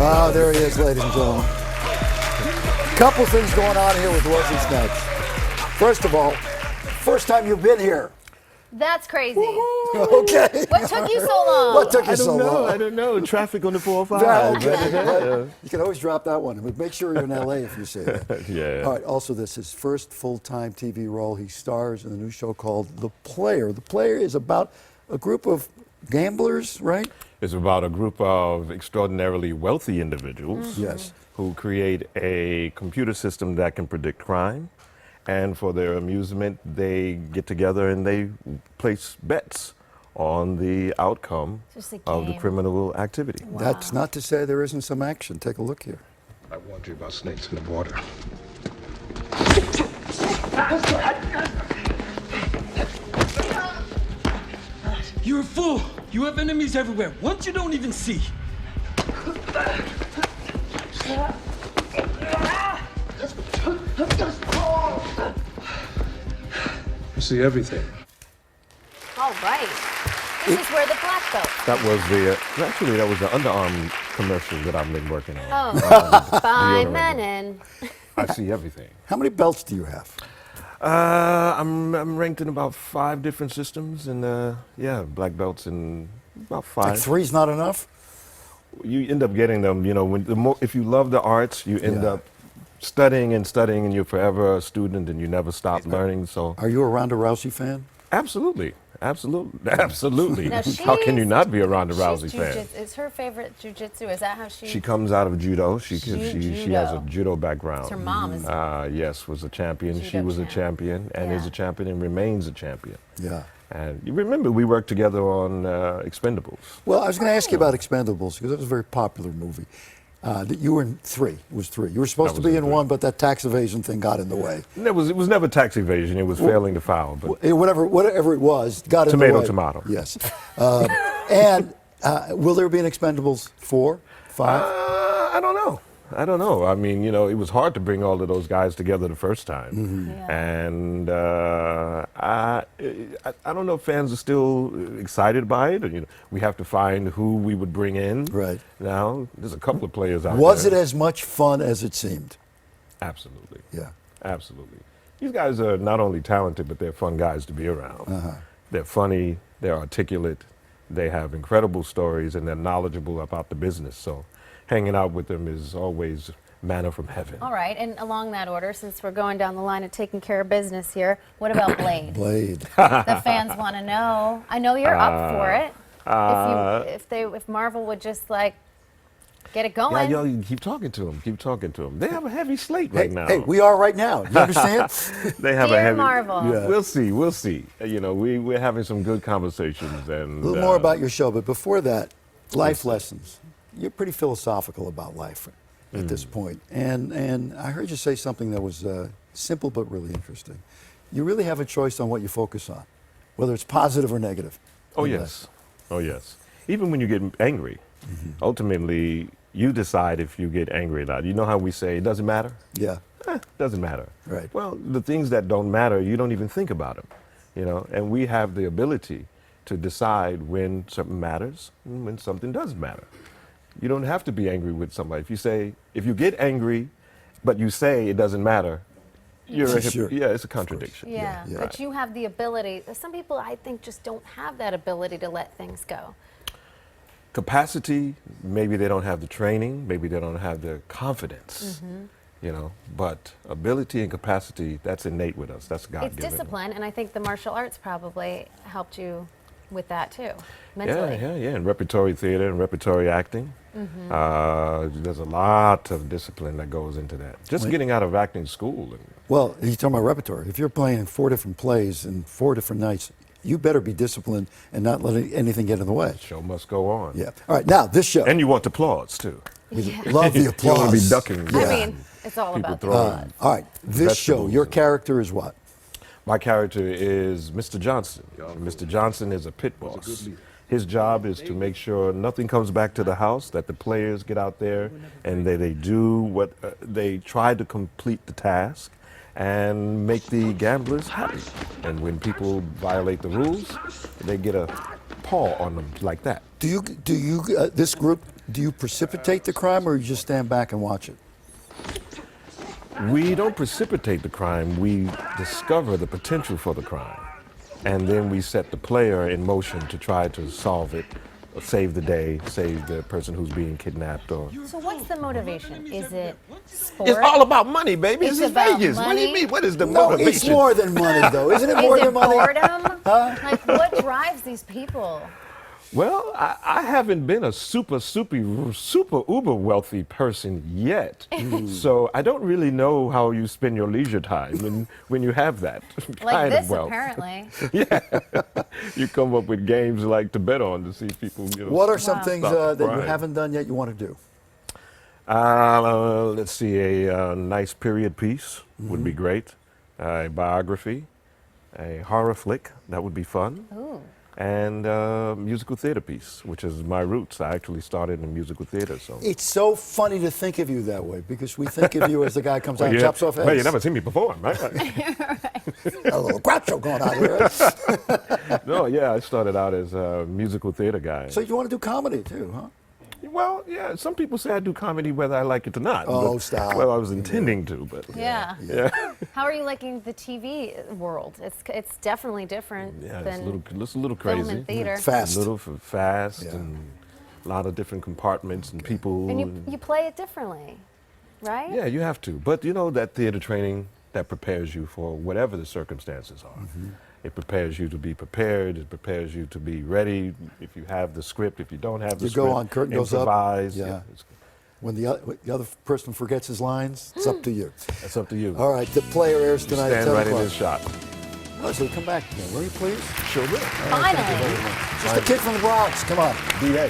Ah, there he is, ladies and gentlemen. Couple things going on here with Wesley Snipes. First of all, first time you've been here. That's crazy. Okay. What took you so long? What took you so long? I don't know. Traffic on the 405. Okay. You can always drop that one. But make sure you're in L.A. if you say that. Yeah. All right. Also, this is his first full-time TV role. He stars in a new show called The Player. The Player is about a group of gamblers, right? It's about a group of extraordinarily wealthy individuals Yes. who create a computer system that can predict crime. And for their amusement, they get together and they place bets on the outcome Just a of the game. criminal activity. Wow. That's not to say there isn't some action. Take a look here. I warned you about snakes in the water. You're a fool. You have enemies everywhere. Once you don't even see. You see everything. All right. This is where the black belt. That was that was the underarm commercial that I've been working on. Oh, fine deodorant. menin. I see everything. How many belts do you have? I'm ranked in about 5 different systems, and yeah, black belts in about 5. Like three's not enough? You end up getting them. You know, when if you love the arts, you end Yeah. up studying and studying, and you're forever a student, and you never stop learning. So Are you a Ronda Rousey fan? absolutely, absolutely. Now, How can you she's- not be a Ronda Rousey She's fan? jujitsu. Is her favorite jujitsu? Is that how she? She comes out of judo. She has a Judo. judo background. Her mom is. Yes, was a champion. She Judo was a champ. champion and is Yeah. a champion and remains a champion. Yeah. And you remember we worked together on Expendables. Well, I was going to ask you about Expendables because that was a very popular movie. That you were in 3. It was 3. You were supposed I to was be in in 3. 1, but that tax evasion thing got in the way. It was never tax evasion. It was failing to file. But Whatever it was, got in the way. Tomato. Yes. And will there be an Expendables 4, 5? I don't know. I mean, you know, it was hard to bring all of those guys together the first time, Yeah. and I don't know if fans are still excited by it. Or, you know, we have to find who we would bring in. Right. Now, there's a couple of players out Was it there. as much fun as it seemed? Absolutely. Yeah. Absolutely. These guys are not only talented, but they're fun guys to be around. They're funny, they're articulate, they have incredible stories, and they're knowledgeable about the business. So hanging out with them is always manna from heaven. All right, and along that order, since we're going down the line of taking care of business here, what about Blade? Blade. The fans want to know. I know you're up for it. If Marvel would just like get it Yeah, going. yo, you keep talking to them. Keep talking to them. They have a heavy slate right now. Hey, we are right now. You understand? They have Dear a heavy. Marvel. Yeah. We'll see. We'll see. You know, we're having some good conversations, and A little more about your show, but before that, life lessons. You're pretty philosophical about life at this point. And I heard you say something that was simple but really interesting. You really have a choice on what you focus on, whether it's positive or negative. Oh in yes, oh yes. Even when you get angry, ultimately you decide if you get angry or not. You know how we say it doesn't matter? life. Yeah. Doesn't matter. Right. Well, the things that don't matter, you don't even think about them. You know, and we have the ability to decide when something matters and when something doesn't matter. You don't have to be angry with somebody. If you get angry, but you say it doesn't matter, you're Sure. yeah, it's a contradiction. Yeah, yeah. but you have the ability. Some people, I think, just don't have that ability to let things go. Capacity, maybe they don't have the training, maybe they don't have the confidence, you know, but ability and capacity, that's innate with us. That's God-given. It's discipline, and I think the martial arts probably helped you with that too, mentally. Yeah, and repertory theater and repertory acting. There's a lot of discipline that goes into that. Just getting out of acting school. Well, you're talking about repertoire. If you're playing 4 different plays in 4 different nights, you better be disciplined and not let anything get in the way. Show must go on. Yeah. All right, now this show. And you want applause too. We love the You applause. want to be ducking. I mean, it's all People about the throwing. blood. All right, this show, Vegetables your and- character is what? My character is Mr. Johnson. Mr. Johnson is a pit boss. His job is to make sure nothing comes back to the house, that the players get out there and they do what they try to complete the task and make the gamblers happy. And when people violate the rules, they get a paw on them like that. This group, do you precipitate the crime or you just stand back and watch it? We don't precipitate the crime, we discover the potential for the crime. And then we set the player in motion to try to solve it, save the day, save the person who's being kidnapped. Or So what's the motivation? Is it sport? it's all about money, baby. It's This is about Vegas. What do you money? mean? What is the No, motivation? it's more than money, though. Isn't it more Is than it money? boredom? Like, what drives these people? Well, I haven't been a super uber wealthy person yet. So I don't really know how you spend your leisure time when you have that Like kind this, of wealth. apparently. You come up with games like to bet on to see people, you know. What are some Wow. things Stop that you crime. haven't done yet you want to do? Let's see, a nice period piece would be great. A biography, a horror flick, that would be fun. Ooh. And a musical theater piece, which is my roots. I actually started in musical theater, so. It's so funny to think of you that way because we think of you as the guy who comes out and chops off heads. Well, you never seen me perform, right? A little Groucho going on here. No, yeah, I started out as a musical theater guy. So you want to do comedy too, huh? Well, yeah, some people say I do comedy whether I like it or not. Oh, but- stop. Well, I was intending to, but. Yeah. Yeah, How are you liking the TV world? It's definitely different yeah, than it's a little film crazy. and theater. Fast. A little fast Yeah. and a lot of different compartments and people. And you play it differently, right? Yeah, you have to. But you know, that theater training, that prepares you for whatever the circumstances are. It prepares you to be prepared. It prepares you to be ready. If you have the script, if you don't have the You script, go on, curtain goes up. improvise. Yeah. It's- When the other person forgets his lines, it's up to you. That's up to you. All right, the player airs You tonight at stand 10 right in o'clock. this shot. Leslie, come back again, will you please? Sure will. Finally. Just a kid from the Bronx. Come on, DA.